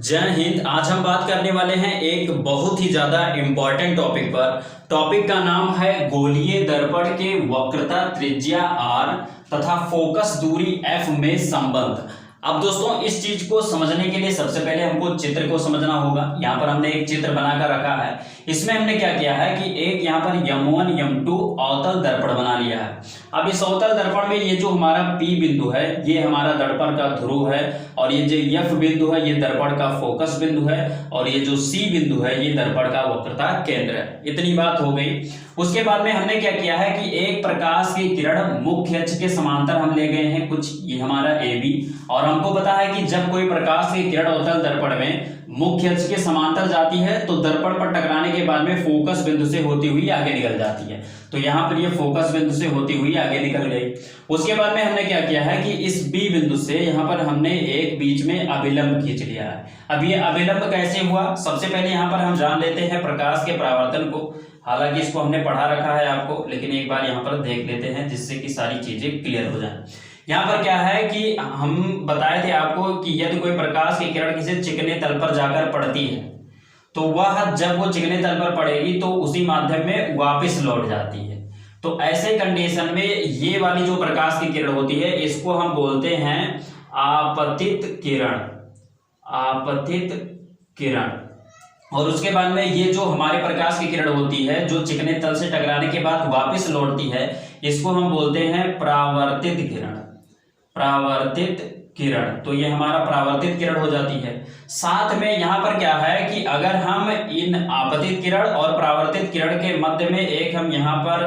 जय हिंद। आज हम बात करने वाले हैं एक बहुत ही ज्यादा इंपॉर्टेंट टॉपिक पर। टॉपिक का नाम है गोलीय दर्पण के वक्रता त्रिज्या r तथा फोकस दूरी f में संबंध। अब दोस्तों इस चीज को समझने के लिए सबसे पहले हमको चित्र को समझना होगा। यहाँ पर हमने एक चित्र बनाकर रखा है। इसमें हमने क्या किया है कि एक यहाँ पर M1 M2 अवतल दर्पण बना लिया है। अब इस अवतल दर्पण में ये जो हमारा P बिंदु है ये हमारा दर्पण का ध्रुव है, और ये जो F बिंदु है ये दर्पण का फोकस बिंदु है, और ये जो C बिंदु है ये दर्पण का वक्रता केंद्र है। इतनी बात हो गई। उसके बाद में हमने क्या किया है कि एक प्रकाश की किरण मुख्य अक्ष के समांतर हम ले गए हैं कुछ, ये हमारा AB, और हमको पता है कि जब कोई प्रकाश की किरण अवतल दर्पण में मुख्य अक्ष के समांतर जाती है तो दर्पण पर टकराने के बाद में फोकस बिंदु से होती हुई आगे निकल जाती है। तो यहाँ पर ये फोकस बिंदु से होती हुई आगे निकल गई। उसके बाद में हमने क्या किया है कि इस B बिंदु से यहाँ पर हमने एक बीच में अभिलंब खींच लिया है। अब ये अभिलंब कैसे हुआ, सबसे पहले यहाँ पर हम जान लेते हैं प्रकाश के परावर्तन को। हालांकि इसको हमने पढ़ा रखा है आपको, लेकिन एक बार यहाँ पर देख लेते हैं जिससे कि सारी चीजें क्लियर हो जाए। यहाँ पर क्या है कि हम बताए थे आपको कि यदि कोई प्रकाश की किरण किसी चिकने तल पर जाकर पड़ती है तो वह जब वो चिकने तल पर पड़ेगी तो उसी माध्यम में वापस लौट जाती है। तो ऐसे कंडीशन में ये वाली जो प्रकाश की किरण होती है इसको हम बोलते हैं आपतित किरण। आपतित किरण। और उसके बाद में ये जो हमारे प्रकाश की किरण होती है जो चिकने तल से टकराने के बाद वापस लौटती है इसको हम बोलते हैं परावर्तित किरण। परावर्तित किरण। तो ये हमारा परावर्तित किरण हो जाती है। साथ में यहाँ पर क्या है कि अगर हम इन आपतित किरण और परावर्तित किरण के मध्य में एक हम यहाँ पर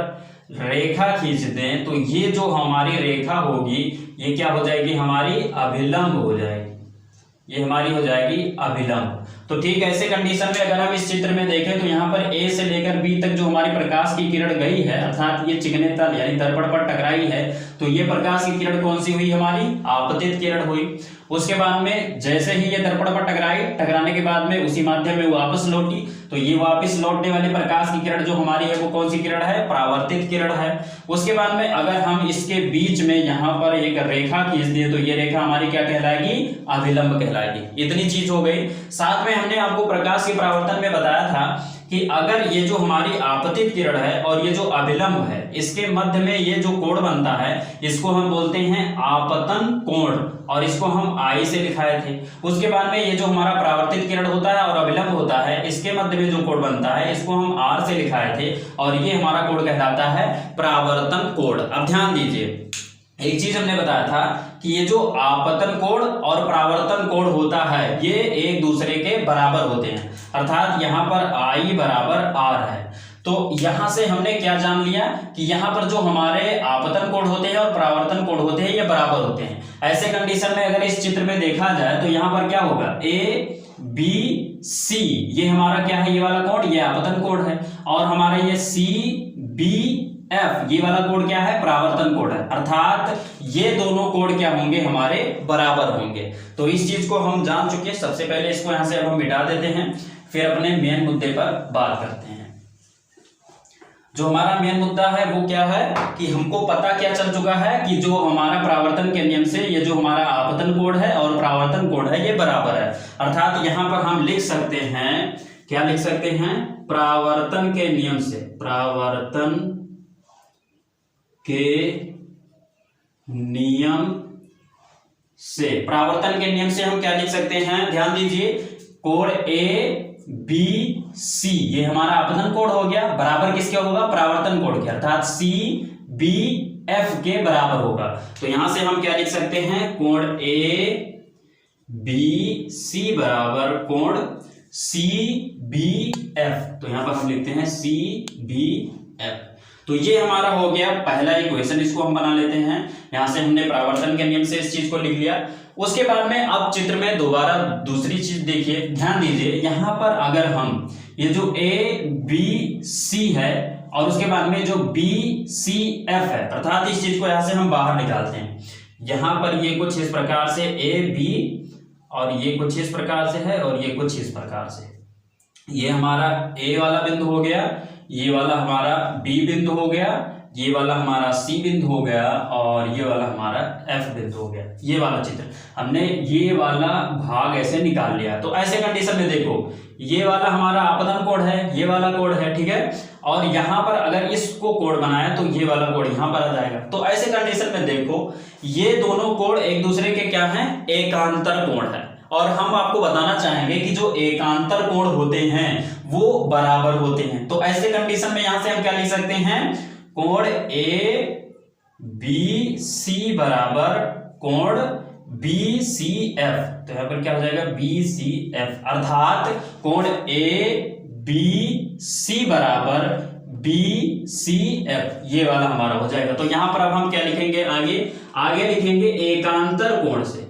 रेखा खींच दें तो ये जो हमारी रेखा होगी ये क्या हो जाएगी, हमारी अभिलंब हो जाएगी। ये हमारी हो जाएगी अभिलंब। तो ठीक ऐसे कंडीशन में अगर हम इस चित्र में देखें तो यहाँ पर A से लेकर B तक जो हमारी प्रकाश की किरण गई है अर्थात ये चिकने तल यानी दर्पण पर टकराई है तो ये प्रकाश की किरण कौन सी हुई, हमारी आपतित किरण हुई। उसके बाद में जैसे ही ये दर्पण पर टकराई, टकराने के बाद में उसी माध्यम में वापस लौटी तो ये वापस लौटने वाली प्रकाश की किरण जो हमारी है वो कौन सी किरण है, परावर्तित किरण है। उसके बाद में अगर हम इसके बीच में यहाँ पर एक रेखा खींच दिए तो ये रेखा हमारी क्या कहलाएगी, अभिलंब कहलाएगी। इतनी चीज हो गई। साथ में हमने आपको प्रकाश के परावर्तन में बताया था कि अगर ये जो हमारी आपतित किरण है और ये जो अभिलंब है इसके मध्य में ये जो कोण बनता है इसको हम बोलते हैं आपतन कोण, और इसको हम I से लिखाए थे। उसके बाद में ये जो हमारा परावर्तित किरण होता है और अभिलंब होता है इसके मध्य में जो कोण बनता है इसको हम R से लिखाए थे, और ये हमारा कोण कहलाता है परावर्तन कोण। अब ध्यान दीजिए, एक चीज हमने बताया था कि ये जो आपतन कोण और परावर्तन कोण होता है ये एक दूसरे के बराबर होते हैं, अर्थात यहाँ पर I बराबर R है। तो यहां से हमने क्या जान लिया कि यहाँ पर जो हमारे आपतन कोण होते हैं और परावर्तन कोण होते हैं ये बराबर होते हैं। ऐसे कंडीशन में अगर इस चित्र में देखा जाए तो यहाँ पर क्या होगा, A B C ये हमारा क्या है, ये वाला कोण ये आपतन कोण है, और हमारा ये C B F ये वाला कोण क्या है, परावर्तन कोण है। अर्थात ये दोनों कोण क्या होंगे, हमारे बराबर होंगे। तो इस चीज को हम जान चुके हैं। सबसे पहले इसको यहां से अब हम मिटा देते हैं, फिर अपने मेन मुद्दे पर बात करते हैं। जो हमारा मेन मुद्दा है वो क्या है कि हमको पता क्या चल चुका है कि जो हमारा परावर्तन के नियम से ये जो हमारा आपतन कोण है और परावर्तन कोण है ये बराबर है। अर्थात यहां पर हम लिख सकते हैं, क्या लिख सकते हैं, परावर्तन के नियम से, परावर्तन के नियम से, परावर्तन के नियम से हम क्या लिख सकते हैं, ध्यान दीजिए, कोण ABC ये हमारा आपतन कोण हो गया, बराबर किसके होगा, परावर्तन कोण के, अर्थात CBF के बराबर होगा। तो यहां से हम क्या लिख सकते हैं, कोण ABC बराबर कोण CBF। तो यहां पर हम लिखते हैं CBF। तो ये हमारा हो गया पहला इक्वेशन, इसको हम बना लेते हैं। यहां से हमने परावर्तन के नियम से इस चीज को लिख लिया। उसके बाद में अब चित्र में दोबारा दूसरी चीज देखिए, ध्यान दीजिए, यहां पर अगर हम ये जो ABC है और उसके बाद में जो BCF है, अर्थात इस चीज को यहां से हम बाहर निकालते हैं। यहां पर ये कुछ इस प्रकार से AB और ये कुछ इस प्रकार से है और ये कुछ इस प्रकार से, ये हमारा A वाला बिंदु हो गया, ये वाला हमारा B बिंदु हो गया, ये वाला हमारा C बिंदु हो गया और ये वाला हमारा F बिंदु हो गया। ये वाला चित्र हमने ये वाला भाग ऐसे निकाल लिया। तो ऐसे कंडीशन में देखो ये वाला हमारा आपतन कोण है, ये वाला कोण है, ठीक है, और यहाँ पर अगर इसको कोण बनाया तो ये वाला कोण यहाँ पर आ जाएगा। तो ऐसे कंडीशन में देखो ये दोनों कोण एक दूसरे के क्या हैं, एकांतर कोण है। और हम आपको बताना चाहेंगे कि जो एकांतर कोण होते हैं वो बराबर होते हैं। तो ऐसे कंडीशन में यहां से हम क्या लिख सकते हैं, कोण ए बी सी बराबर कोण बी सी एफ। तो यहां पर क्या हो जाएगा, बी सी एफ, अर्थात कोण ए बी सी बराबर बी सी एफ, ये वाला हमारा हो जाएगा। तो यहां पर अब हम क्या लिखेंगे, आगे लिखेंगे एकांतर कोण से,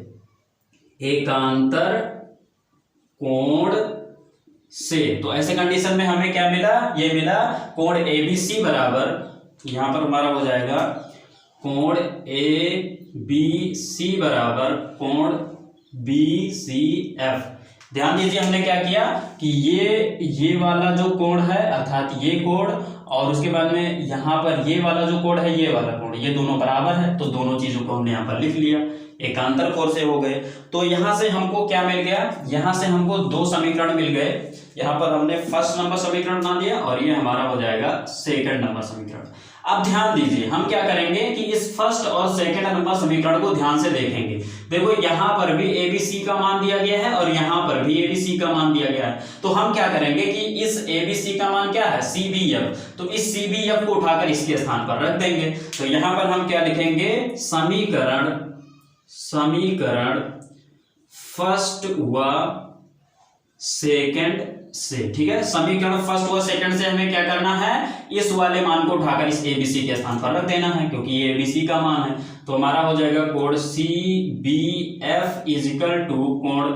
एकांतर कोण से। तो ऐसे कंडीशन में हमें क्या मिला, ये मिला कोण एबीसी बराबर, यहां पर हमारा हो जाएगा कोण ए बी सी बराबर कोण बी सी एफ। ध्यान दीजिए हमने क्या किया कि ये वाला जो कोण है अर्थात ये कोण, और उसके बाद में यहाँ पर ये वाला जो कोण है ये वाला कोण, ये दोनों बराबर है। तो दोनों चीजों को हमने यहाँ पर लिख लिया, एकांतर कोण से हो गए। तो यहां से हमको क्या मिल गया, यहां से हमको दो समीकरण मिल गए। यहां पर हमने फर्स्ट नंबर समीकरण बना दिया और ये हमारा हो जाएगा सेकंड नंबर समीकरण। अब ध्यान दीजिए हम क्या करेंगे कि इस फर्स्ट और सेकंड नंबर समीकरण को ध्यान से देखेंगे। देखो यहां पर भी एबीसी का मान दिया गया है और यहां पर भी एबीसी का मान दिया गया है। तो हम क्या करेंगे कि इस एबीसी का मान क्या है, सीबीएफ, तो इस सीबीएफ को उठाकर इसके स्थान पर रख देंगे। तो यहां पर हम क्या लिखेंगे, समीकरण फर्स्ट व सेकंड से, ठीक है। समीकरण फर्स्ट व सेकंड से हमें क्या करना है, इस वाले मान को उठाकर इस एबीसी के स्थान पर रख देना है, क्योंकि ये एबीसी का मान है। तो हमारा हो जाएगा कोण C B F is equal to कोण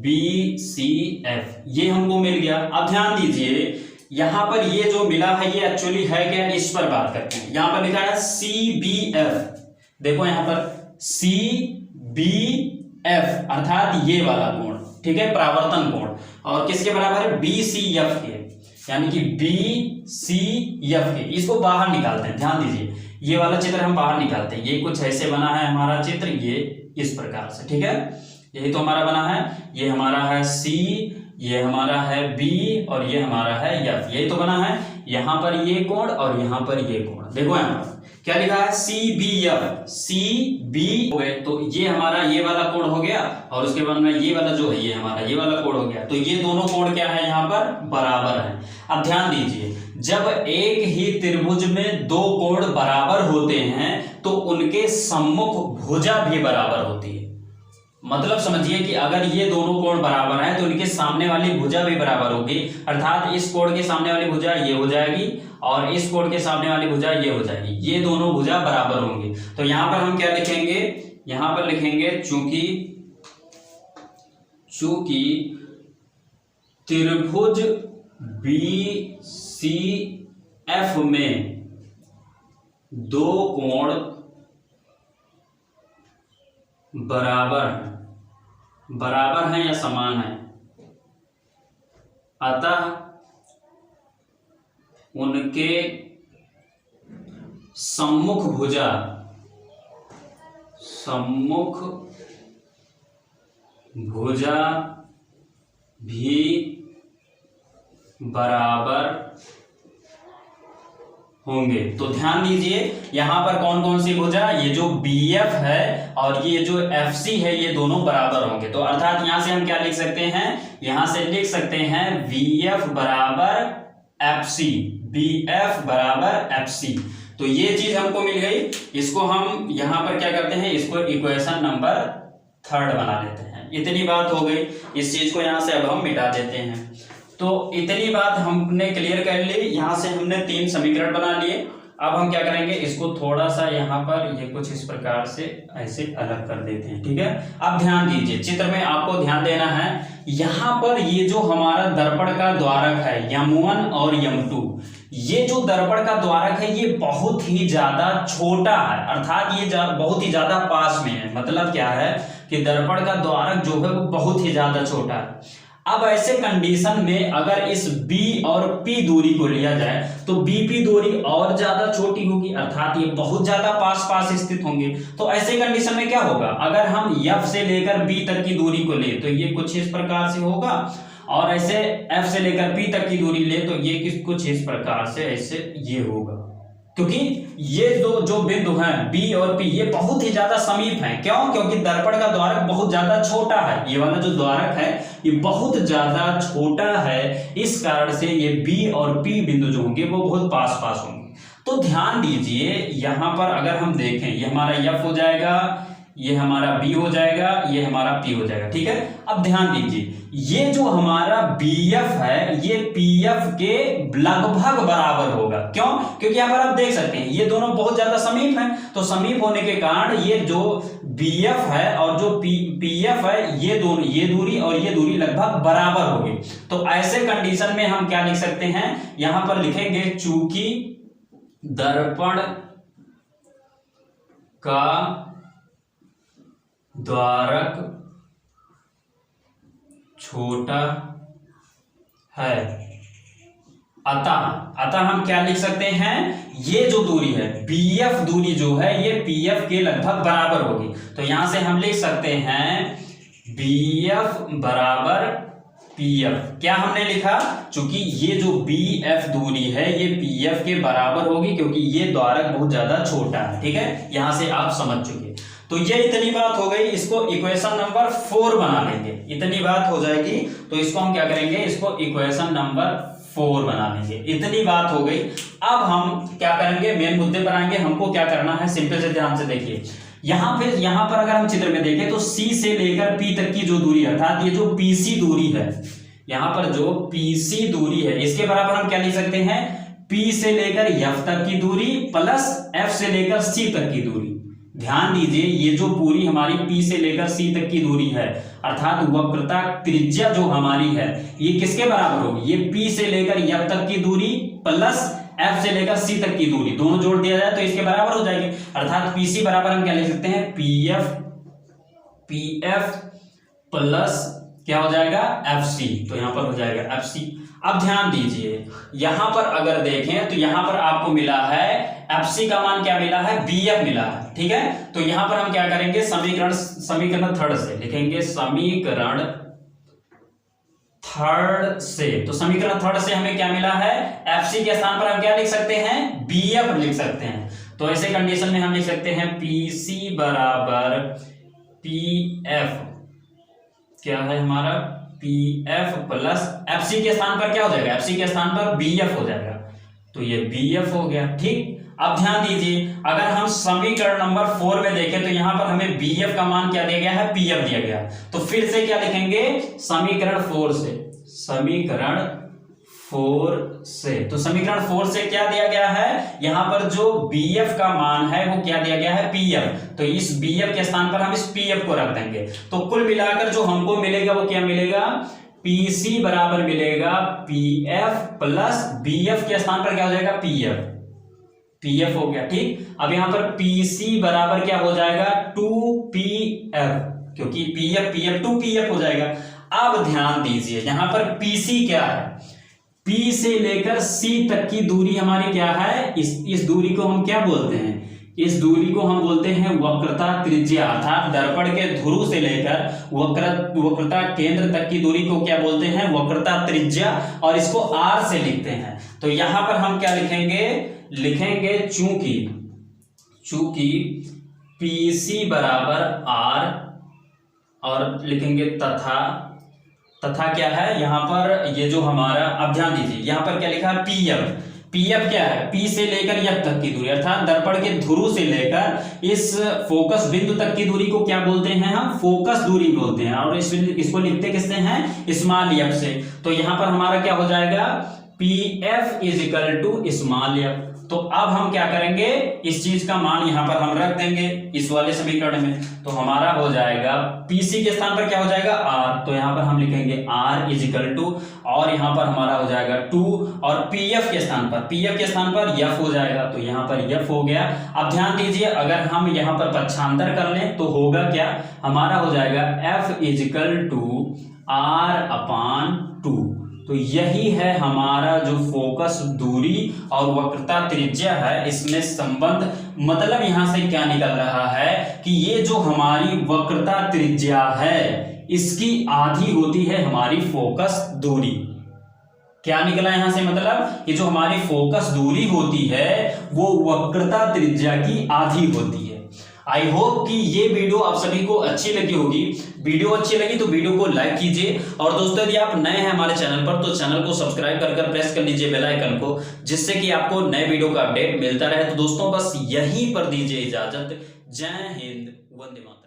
बी सी एफ, ये हमको मिल गया। अब ध्यान दीजिए यहां पर ये जो मिला है ये एक्चुअली है क्या, इस पर बात करते हैं। यहां पर लिखा है सी बी एफ, देखो यहां पर सी बी एफ अर्थात ये वाला कोण, ठीक है, परावर्तन कोण, और किसके बराबर है, बी सी एफ के, यानी कि बी सी एफ के। इसको बाहर निकालते हैं, ध्यान दीजिए ये वाला चित्र हम बाहर निकालते हैं। ये कुछ ऐसे बना है हमारा चित्र, ये इस प्रकार से, ठीक है, यही तो हमारा बना है। ये हमारा है सी, ये हमारा है बी और ये हमारा है एफ, यही तो बना है। यहां पर ये कोण और यहां पर ये कोण, देखो यहां पर क्या लिखा है, C B F, C B हो गए। तो ये हमारा ये वाला कोण हो गया और उसके बाद में ये वाला जो है ये हमारा ये वाला कोण हो गया। तो ये दोनों कोण क्या है, यहाँ पर बराबर है। अब ध्यान दीजिए जब एक ही त्रिभुज में दो कोण बराबर होते हैं तो उनके सम्मुख भुजा भी बराबर होती है। मतलब समझिए कि अगर ये दोनों कोण बराबर हैं तो इनके सामने वाली भुजा भी बराबर होगी, अर्थात इस कोण के सामने वाली भुजा ये हो जाएगी और इस कोण के सामने वाली भुजा ये हो जाएगी, ये दोनों भुजा बराबर होंगी। तो यहां पर हम क्या लिखेंगे, यहां पर लिखेंगे चूंकि त्रिभुज बी सी एफ में दो कोण बराबर हैं या समान हैं, अतः उनके सम्मुख भुजा भी बराबर होंगे। तो ध्यान दीजिए यहां पर कौन कौन सी भुजा, ये जो BF है और ये जो FC है ये दोनों बराबर होंगे। तो अर्थात यहां से हम क्या लिख सकते हैं, यहां से लिख सकते हैं VF बराबर FC, BF बराबर FC। तो ये चीज हमको मिल गई। इसको हम यहां पर क्या करते हैं, इसको इक्वेशन नंबर 3 बना लेते हैं। इतनी बात हो गई, इस चीज को यहां से अब हम मिटा देते हैं। तो इतनी बात हमने क्लियर कर ली। यहां से हमने 3 समीकरण बना लिए। अब हम क्या करेंगे, इसको थोड़ा सा यहाँ पर ये कुछ इस प्रकार से ऐसे अलग कर देते हैं, ठीक है। अब ध्यान दीजिए चित्र में आपको ध्यान देना है, यहाँ पर ये जो हमारा दर्पण का द्वारक है M1 और M2, ये जो दर्पण का द्वारक है ये बहुत ही ज्यादा छोटा है, अर्थात ये बहुत ही ज्यादा पास में है। मतलब क्या है कि दर्पण का द्वारक जो है वो बहुत ही ज्यादा छोटा है। अब ऐसे कंडीशन में अगर इस B और P दूरी को लिया जाए तो BP दूरी और ज्यादा छोटी होगी, अर्थात ये बहुत ज्यादा पास पास स्थित होंगे। तो ऐसे कंडीशन में क्या होगा, अगर हम F से लेकर B तक की दूरी को ले तो ये कुछ इस प्रकार से होगा, और ऐसे F से लेकर P तक की दूरी ले तो ये कुछ इस प्रकार से ऐसे ये होगा, क्योंकि ये जो बिंदु हैं B और P ये बहुत ही ज्यादा समीप हैं। क्यों? क्योंकि दर्पण का द्वारक बहुत ज्यादा छोटा है, ये वाला जो द्वारक है ये बहुत ज्यादा छोटा है, इस कारण से ये B और P बिंदु जो होंगे वो बहुत पास पास होंगे। तो ध्यान दीजिए यहां पर अगर हम देखें, ये हमारा F हो जाएगा, ये हमारा B हो जाएगा, ये हमारा P हो जाएगा, ठीक है। अब ध्यान दीजिए ये जो हमारा BF है ये PF के लगभग बराबर होगा। क्यों? क्योंकि यहां पर आप देख सकते हैं ये दोनों बहुत ज्यादा समीप हैं, तो समीप होने के कारण ये जो BF है और जो PF है ये दोनों, ये दूरी और ये दूरी लगभग बराबर होगी। तो ऐसे कंडीशन में हम क्या लिख सकते हैं, यहां पर लिखेंगे चूंकि दर्पण का द्वारक छोटा है, अतः हम क्या लिख सकते हैं, ये जो दूरी है BF दूरी जो है ये PF के लगभग बराबर होगी। तो यहां से हम लिख सकते हैं BF बराबर PF। क्या हमने लिखा, चूंकि ये जो BF दूरी है ये PF के बराबर होगी क्योंकि ये द्वारक बहुत ज्यादा छोटा है, ठीक है। यहां से आप समझ चुके। तो ये इतनी बात हो गई, इसको इक्वेशन नंबर 4 बना लेंगे, इतनी बात हो जाएगी। तो इसको हम क्या करेंगे, इसको इक्वेशन नंबर 4 बना लेंगे, इतनी बात हो गई। अब हम क्या करेंगे, मेन मुद्दे पर आएंगे। हमको क्या करना है, सिंपल से ध्यान से देखिए, यहां पर अगर हम चित्र में देखें तो C से लेकर P तक की जो दूरी अर्थात ये जो PC दूरी है, यहां पर जो PC दूरी है इसके बराबर हम क्या लिख सकते हैं, P से लेकर F तक की दूरी प्लस F से लेकर C तक की दूरी। ध्यान दीजिए ये जो पूरी हमारी P से लेकर C तक की दूरी है अर्थात वक्रता त्रिज्या जो हमारी है ये किसके बराबर होगी, ये P से लेकर F तक की दूरी प्लस F से लेकर C तक की दूरी, दोनों जोड़ दिया जाए तो इसके बराबर हो जाएगी। अर्थात PC बराबर हम क्या लिख सकते हैं, PF प्लस क्या हो जाएगा, FC। तो यहां पर हो जाएगा FC। अब ध्यान दीजिए यहां पर अगर देखें तो यहां पर आपको मिला है FC का मान क्या मिला है, BF मिला है, ठीक है। तो यहां पर हम क्या करेंगे, समीकरण थर्ड से लिखेंगे, समीकरण थर्ड से। तो समीकरण थर्ड से हमें क्या मिला है, FC के स्थान पर हम क्या लिख सकते हैं, BF लिख सकते हैं। तो ऐसे कंडीशन में हम लिख सकते हैं PC बराबर PF, क्या है हमारा PF प्लस FC के स्थान पर क्या हो जाएगा, FC के स्थान पर BF हो जाएगा। तो ये BF हो गया, ठीक। अब ध्यान दीजिए अगर हम समीकरण नंबर 4 में देखें तो यहां पर हमें BF का मान क्या दिया गया है, PF दिया गया। तो फिर से क्या लिखेंगे, समीकरण 4 से, समीकरण 4 से। तो समीकरण 4 से क्या दिया गया है, यहां पर जो BF का मान है वो क्या दिया गया है, PF। तो इस BF के स्थान पर हम इस PF को रख देंगे। तो कुल मिलाकर जो हमको मिलेगा वो क्या मिलेगा, PC बराबर मिलेगा PF प्लस BF के स्थान पर क्या हो जाएगा, PF हो गया, ठीक। अब यहां पर PC बराबर क्या हो जाएगा, 2PF, क्योंकि PF 2PF हो जाएगा। अब ध्यान दीजिए यहां पर PC क्या है, P से लेकर C तक की दूरी हमारी क्या है, इस दूरी को हम क्या बोलते हैं, इस दूरी को हम बोलते हैं वक्रता त्रिज्या, अर्थात दर्पण के ध्रुव से लेकर वक्रता केंद्र तक की दूरी को क्या बोलते हैं, वक्रता त्रिज्या, और इसको R से लिखते हैं। तो यहां पर हम क्या लिखेंगे चूंकि PC बराबर R, और लिखेंगे तथा क्या है यहां पर, ये जो हमारा, अब ध्यान दीजिए यहां पर क्या लिखा है, PF क्या है, P से लेकर F तक की दूरी अर्थात दर्पण के ध्रुव से लेकर इस फोकस बिंदु तक की दूरी को क्या बोलते हैं, हम फोकस दूरी बोलते हैं, और इसको लिखते किससे हैं, स्मॉल f से। तो यहां पर हमारा क्या हो जाएगा, PF is equal to small f। तो अब हम क्या करेंगे, इस चीज का मान यहां पर हम रख देंगे इस वाले समीकरण में। तो हमारा हो जाएगा PC के स्थान पर क्या हो जाएगा, R। तो यहां पर हम लिखेंगे R इज इक्वल टू, और यहां पर हमारा हो जाएगा 2, और PF के स्थान पर F हो जाएगा। तो यहां पर F हो गया। अब ध्यान दीजिए अगर हम यहां पर पक्षांतर कर लें तो होगा क्या, हमारा हो जाएगा F is equal to r/2। तो यही है हमारा जो फोकस दूरी और वक्रता त्रिज्या है, इसमें संबंध। मतलब यहां से क्या निकल रहा है कि ये जो हमारी वक्रता त्रिज्या है इसकी आधी होती है हमारी फोकस दूरी। क्या निकला यहां से, मतलब कि जो हमारी फोकस दूरी होती है वो वक्रता त्रिज्या की आधी होती है। आई होप कि ये वीडियो आप सभी को अच्छी लगी होगी। वीडियो अच्छी लगी तो वीडियो को लाइक कीजिए, और दोस्तों यदि आप नए हैं हमारे चैनल पर तो चैनल को सब्सक्राइब कर प्रेस कर लीजिए बेल आइकन को, जिससे कि आपको नए वीडियो का अपडेट मिलता रहे। तो दोस्तों बस यहीं पर दीजिए इजाजत। जय हिंद, वंदे मातरम।